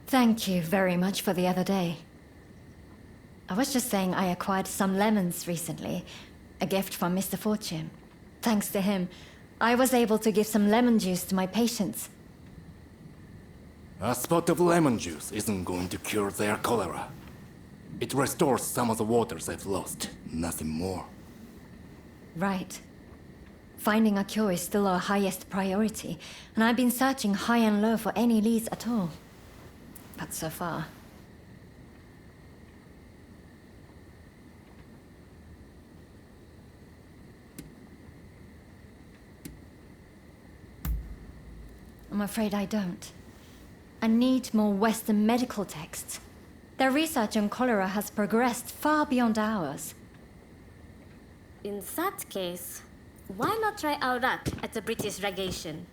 Thank you very much for the other day. I was just saying I acquired some lemons recently. A gift from Mr. Fortune. Thanks to him, I was able to give some lemon juice to my patients. A spot of lemon juice isn't going to cure their cholera. It restores some of the waters they've lost, nothing more. Right. Finding a cure is still our highest priority, and I've been searching high and low for any leads at all. But so far... I'm afraid I don't. I need more Western medical texts. Their research on cholera has progressed far beyond ours. In that case, why not try ALCOCK at the British Legation?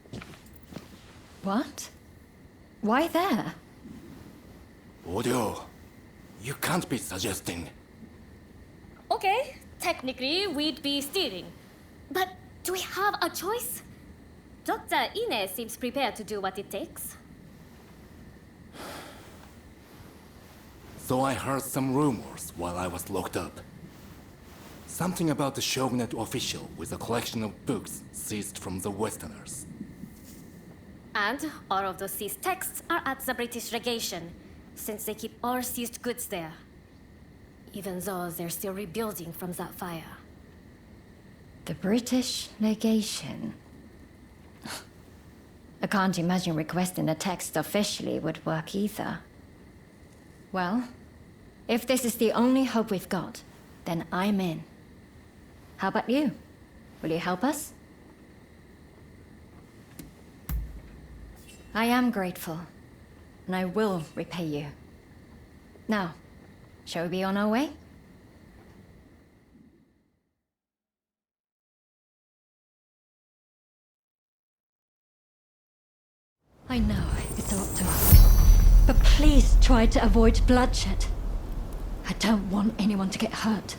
What? Why there? Audio, you can't be suggesting. Okay, technically we'd be stealing. But do we have a choice? Dr. Ine seems prepared to do what it takes. So I heard some rumors while I was locked up. Something about the Shogunate official with a collection of books seized from the Westerners. And all of those seized texts are at the British Legation, since they keep all seized goods there. Even though they're still rebuilding from that fire. The British Legation. I can't imagine requesting a text officially would work either. Well, if this is the only hope we've got, then I'm in. How about you? Will you help us? I am grateful, and I will repay you. Now, shall we be on our way? I know it's a lot to ask, but please try to avoid bloodshed. I don't want anyone to get hurt.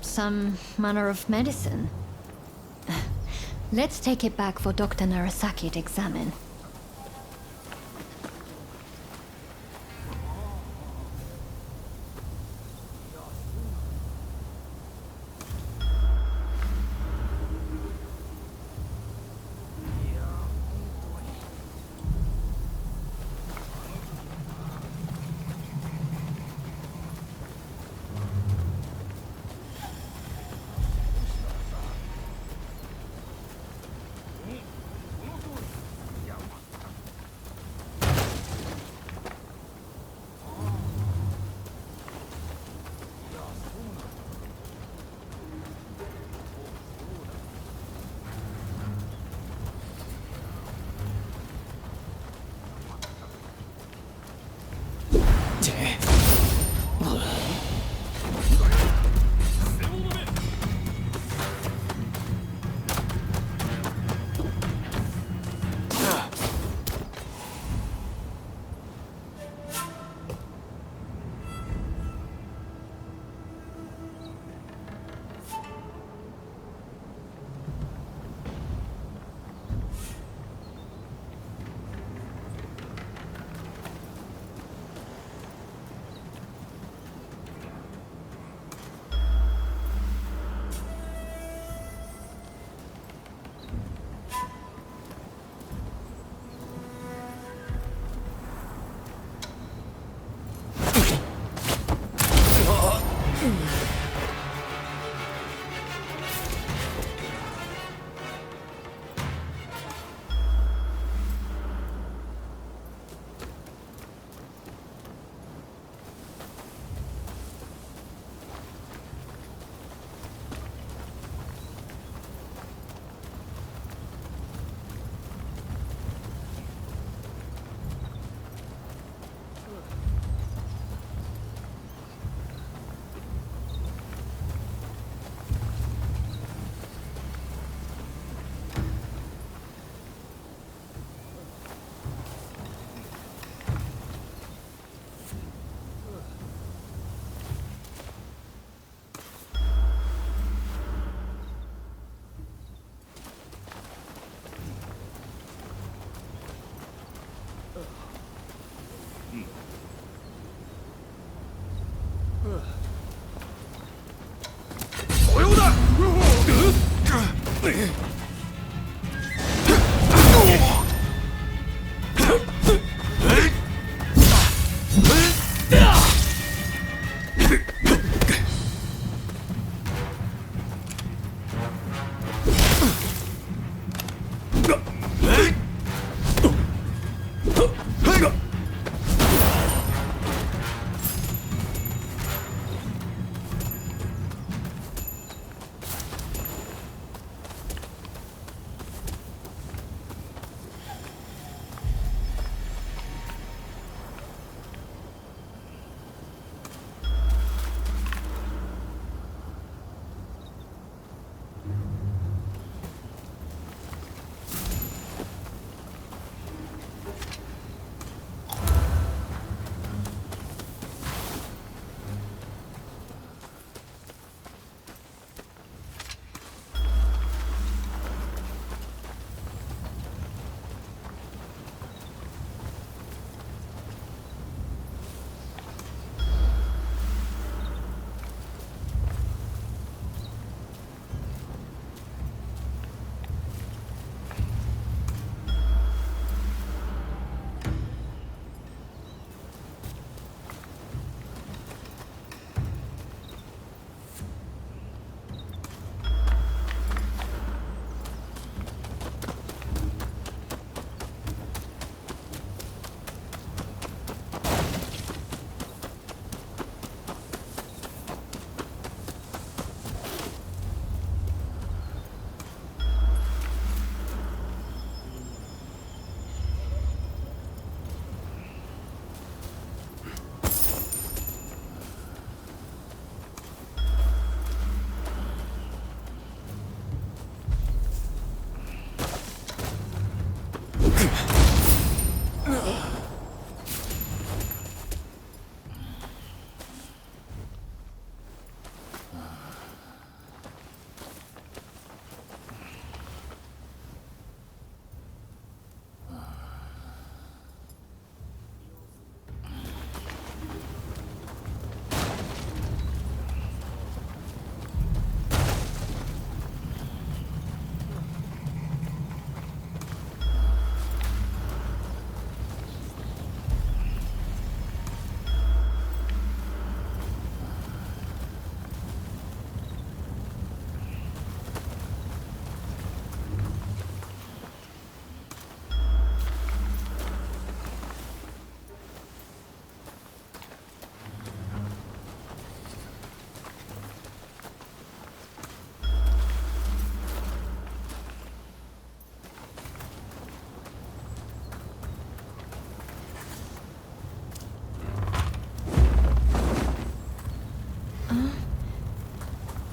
Some manner of medicine. Let's take it back for Dr. Narasaki to examine.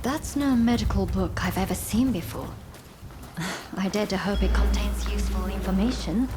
That's no medical book I've ever seen before. I dare to hope it contains useful information.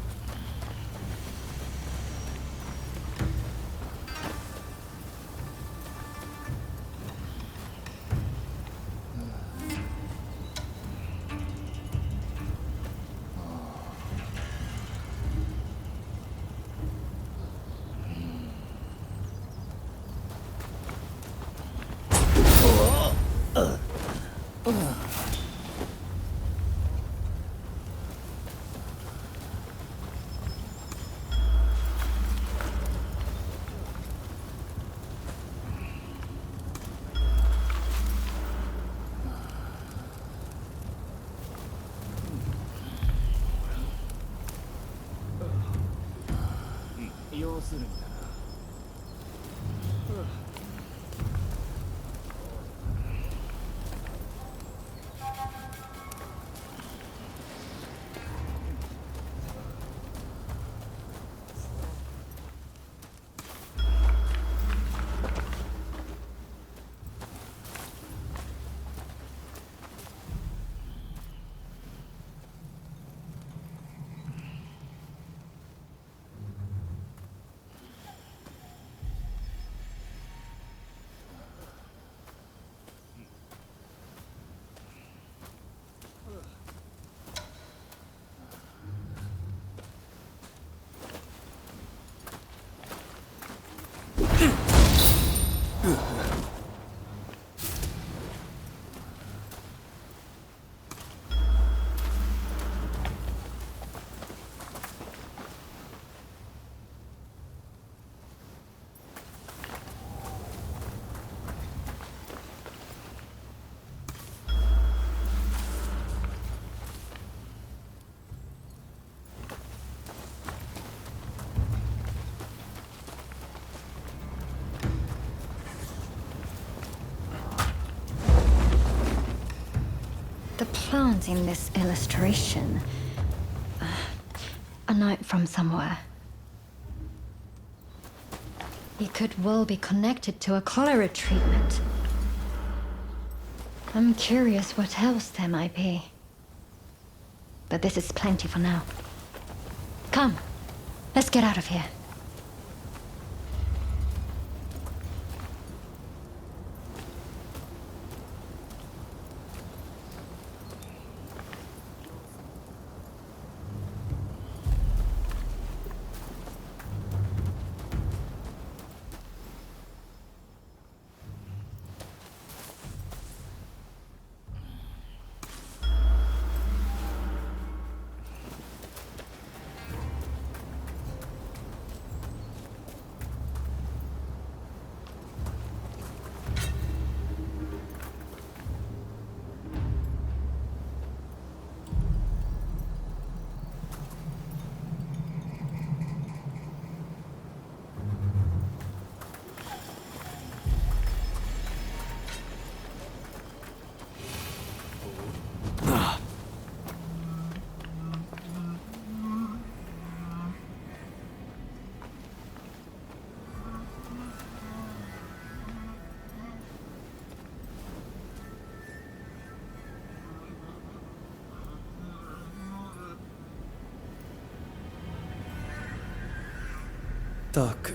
The plant in this illustration. A note from somewhere. It could well be connected to a cholera treatment. I'm curious what else there might be. But this is plenty for now. Come, let's get out of here. ク。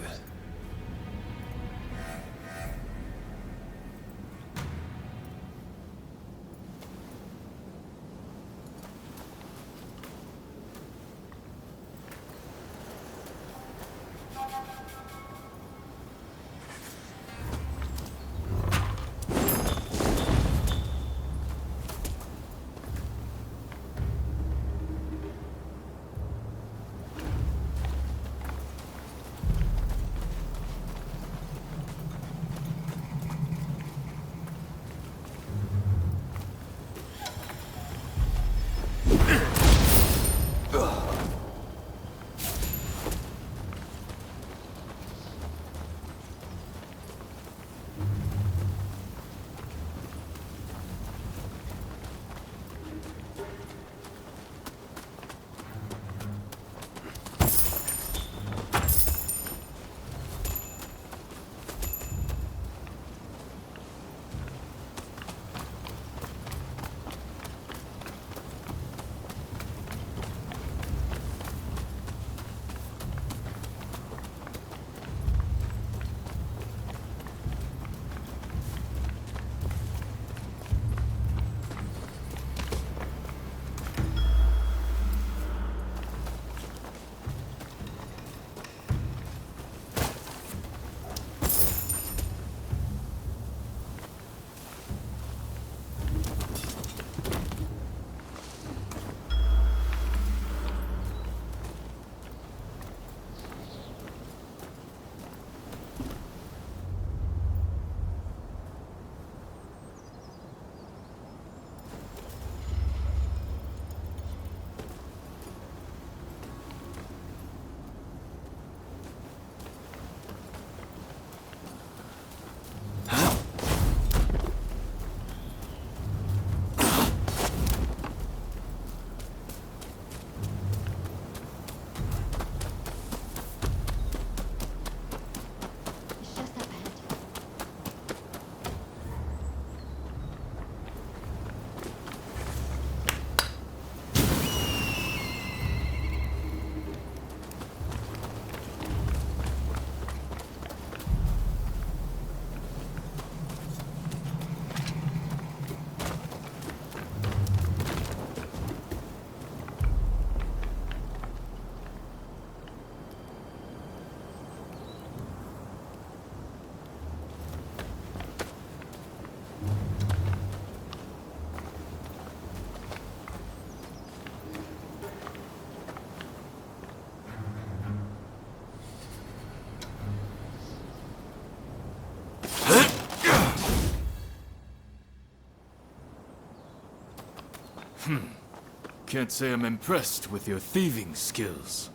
Can't say I'm impressed with your thieving skills.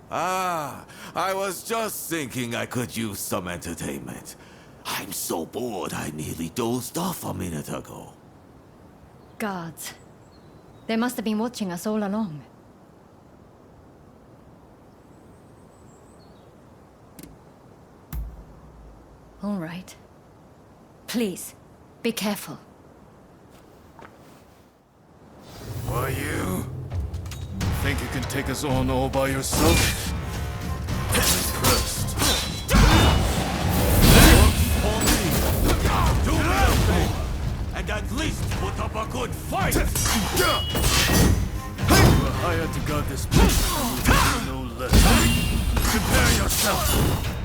Ah, I was just thinking I could use some entertainment. I'm so bored I nearly dozed off a minute ago. Guards. They must have been watching us all along. All right. Please, be careful. Why you? Think you can take us on all by yourself? I'm impressed. Do well, and at least put up a good fight! You were hired to guard this place, no less. Prepare yourself!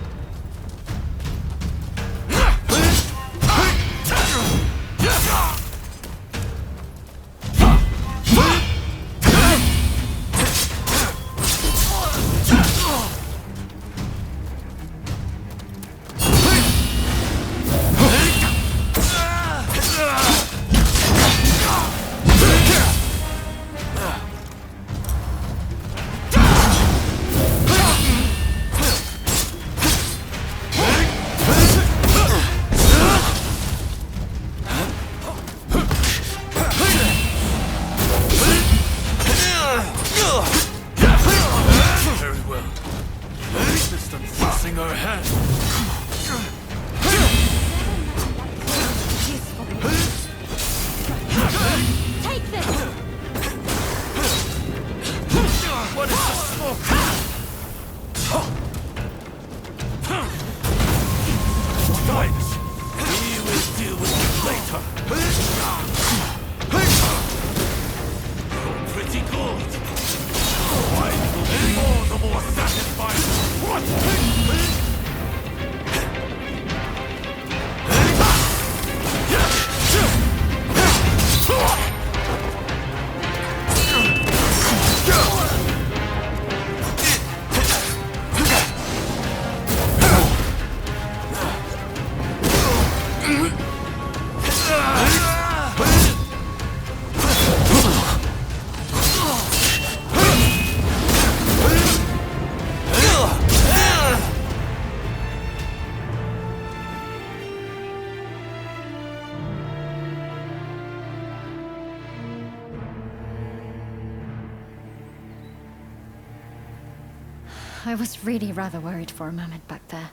I was really rather worried for a moment back there.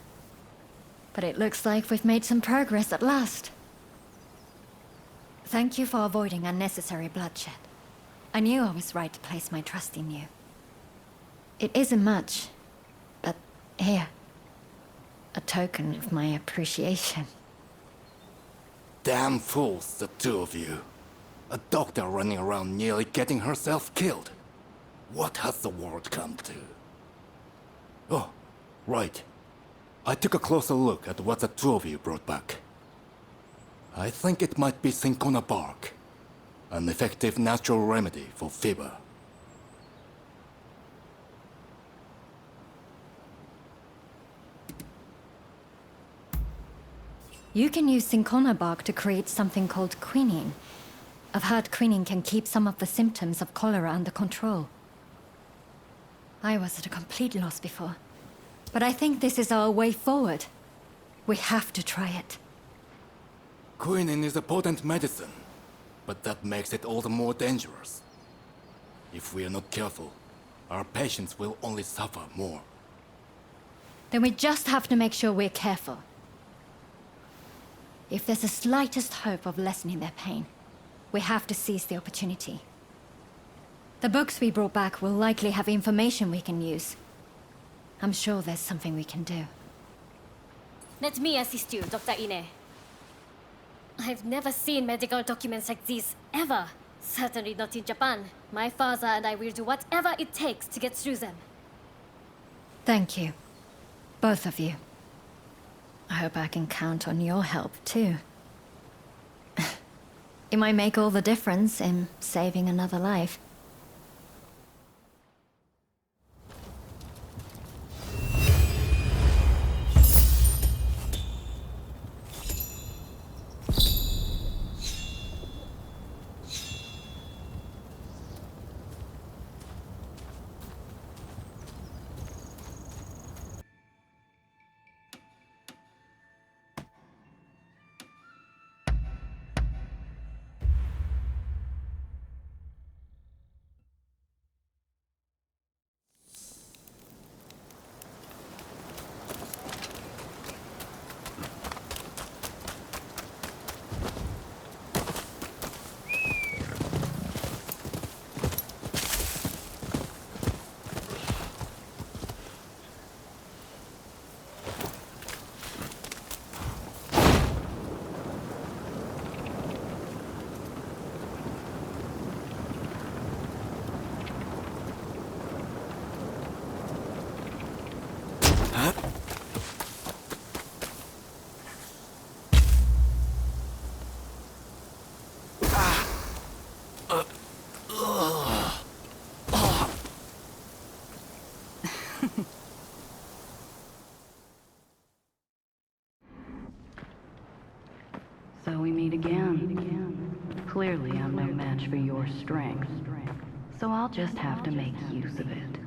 But it looks like we've made some progress at last. Thank you for avoiding unnecessary bloodshed. I knew I was right to place my trust in you. It isn't much, but here, a token of my appreciation. Damn fools, the two of you. A doctor running around nearly getting herself killed. What has the world come to? Oh, right. I took a closer look at what the two of you brought back. I think it might be cinchona bark, an effective natural remedy for fever. You can use cinchona bark to create something called quinine. I've heard quinine can keep some of the symptoms of cholera under control. I was at a complete loss before, but I think this is our way forward. We have to try it. Quinine is a potent medicine, but that makes it all the more dangerous. If we are not careful, our patients will only suffer more. Then we just have to make sure we're careful. If there's the slightest hope of lessening their pain, we have to seize the opportunity. The books we brought back will likely have information we can use. I'm sure there's something we can do. Let me assist you, Dr. Ine. I've never seen medical documents like these, ever. Certainly not in Japan. My father and I will do whatever it takes to get through them. Thank you. Both of you. I hope I can count on your help, too. It might make all the difference in saving another life. So we meet again. Clearly, I'm no match for your strength. So I'll just have to make use of it.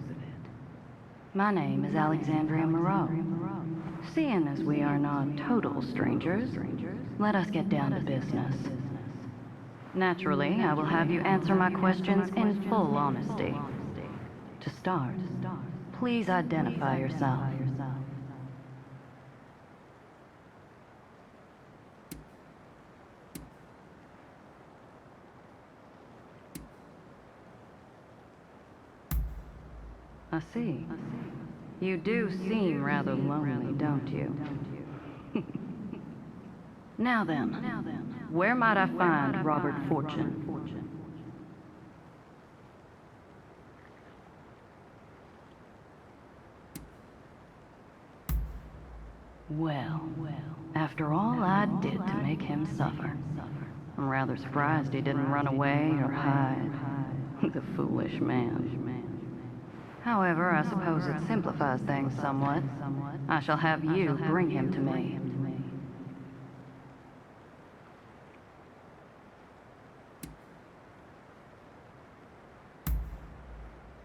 My name is Alexandria Moreau. Seeing as we are not total strangers, let us get down to business. Naturally, I will have you answer my questions in full honesty. To start, please identify yourself. I see. You do seem rather lonely, don't you? Now then, where might I find Robert Fortune? Well, after all I did to make him suffer, I'm rather surprised he didn't run away or hide. The foolish man. However, I suppose it simplifies things somewhat. I shall have you bring him to me.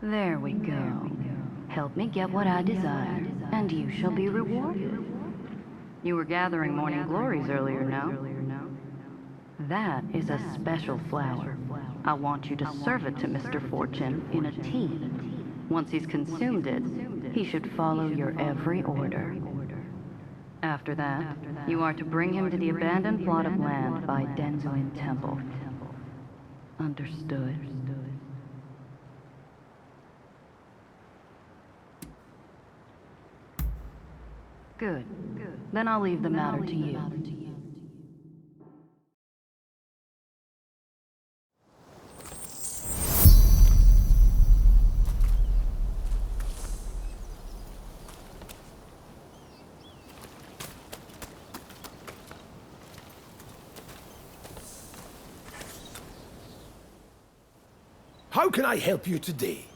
There we go. Help me get what I desire, and you shall be rewarded. You were gathering morning glories earlier, no? That is a special flower. I want you to serve it to Mr. Fortune in a tea. Once he's consumed it, he should follow your every order. After that, you are to bring him to the abandoned plot of land by Denzuin Temple. Understood? Good. Then I'll leave the matter to you. How can I help you today?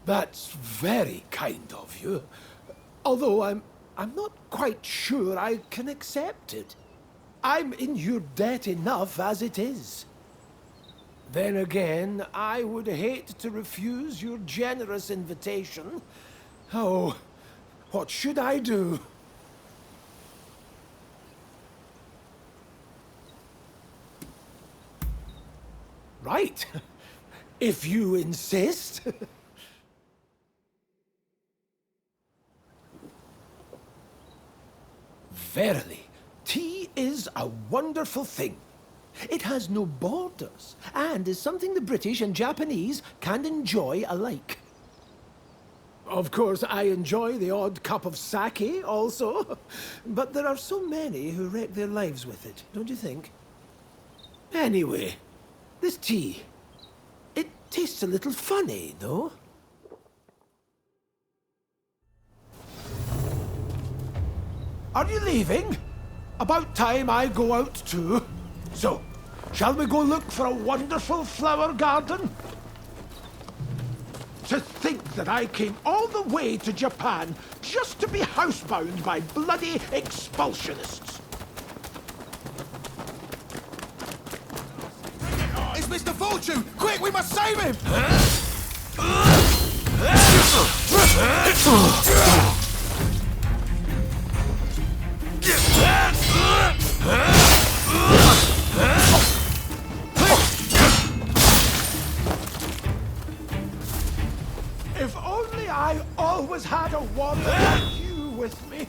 That's very kind of you. Although I'm not quite sure I can accept it. I'm in your debt enough as it is. Then again, I would hate to refuse your generous invitation. Oh, what should I do? Right. If you insist. Verily, tea is a wonderful thing. It has no borders, and is something the British and Japanese can enjoy alike. Of course, I enjoy the odd cup of sake also, but there are so many who wreck their lives with it, don't you think? Anyway, this tea, it tastes a little funny, no? Are you leaving? About time I go out too. So, shall we go look for a wonderful flower garden? To think that I came all the way to Japan just to be housebound by bloody expulsionists. It's Mr. Fortune! Quick, we must save him! If only I always had a warrior like you with me.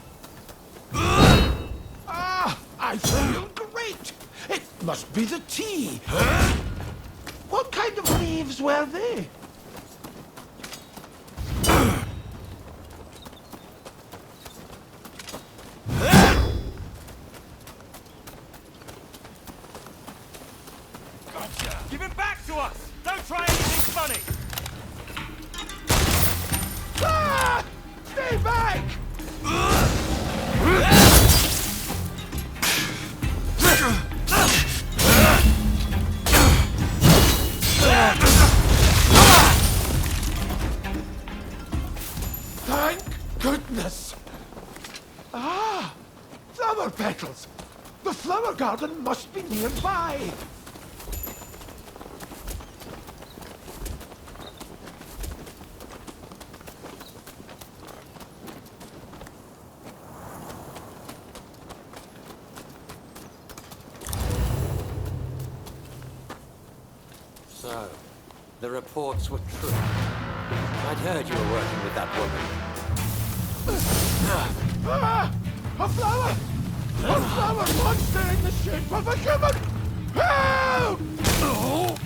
Ah, I feel great. It must be the tea. What kind of leaves were they? Give it back to us! Don't try anything funny! Ah! Stay back! Thank goodness! Ah! Flower petals! The flower garden must be nearby! So, the reports were true. I'd heard you were working with that woman. Ah! A flower! A flower monster in the shape of a human! Help! Oh!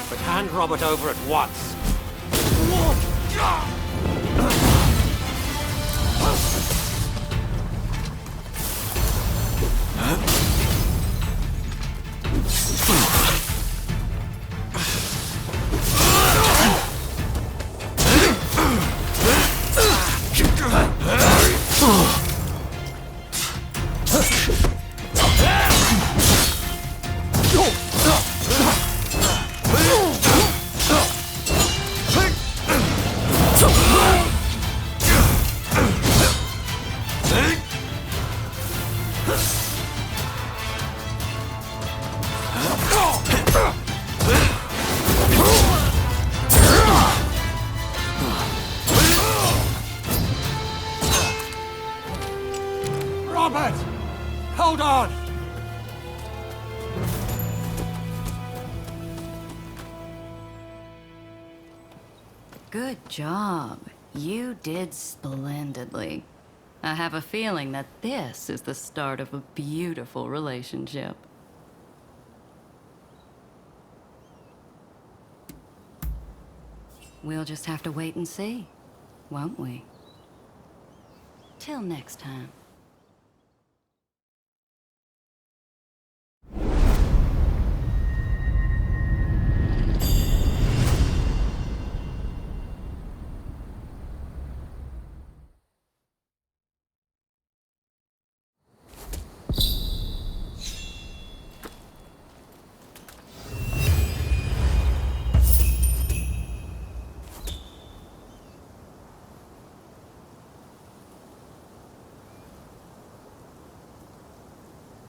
But hand Robert over at once. Robert! Hold on! Good job. You did splendidly. I have a feeling that this is the start of a beautiful relationship. We'll just have to wait and see, won't we? Till next time.